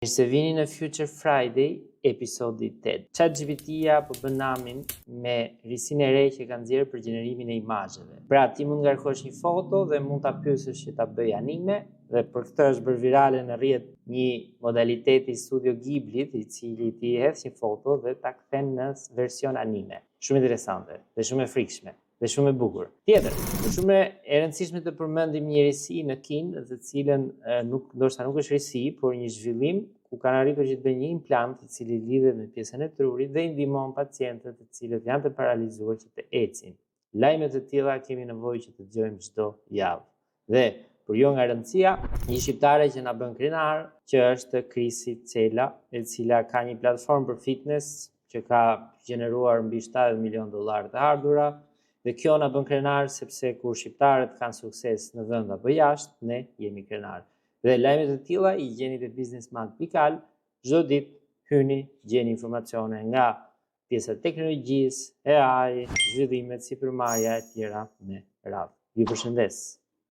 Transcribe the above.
Mirë se vini në Future Friday, episodi 8. ChatGPT-ja po bën namin me risinë e re që ka nxjerrë për gjenerimin e imazheve. Pra, ti mund ngarkosh një foto dhe mund ta pyesësh që ta bëj anime, dhe për këtë është bërë virale në rrjet një modaliteti Studio Ghibli, i cili ti hedh një foto dhe ta kthen në version anime. Shumë interesante dhe shumë e frikshme dhe shumë e bukur. Tjetër, është shumë e rëndësishme të përmendim një risi në kin, të cilën ndoshta nuk është risi, por një zhvillim ku kanë arritur që të bëjnë një implant i cili lidhet me pjesën e trurit dhe i ndihmon pacientët të cilët janë të paralizuar që të ecin. Lajme të tilla kemi nevojë që të dëgjojmë çdo javë. Dhe por jo nga rëndësia, një shqiptare që na bën krenar, që është Krisi Cela, e cila ka një platformë për fitness që ka gjeneruar mbi $70 milion të ardhura. Dhe kjo na bën krenar sepse kur shqiptarët kanë sukses në vend apo jashtë, ne jemi krenar. Dhe lajmet e tilla i gjeni te businessman.al, çdo ditë hyni, gjeni informacione nga pjesa e teknologjisë, AI, zhvillimet, sipërmarrja e tjera me radhë. Ju përshëndes.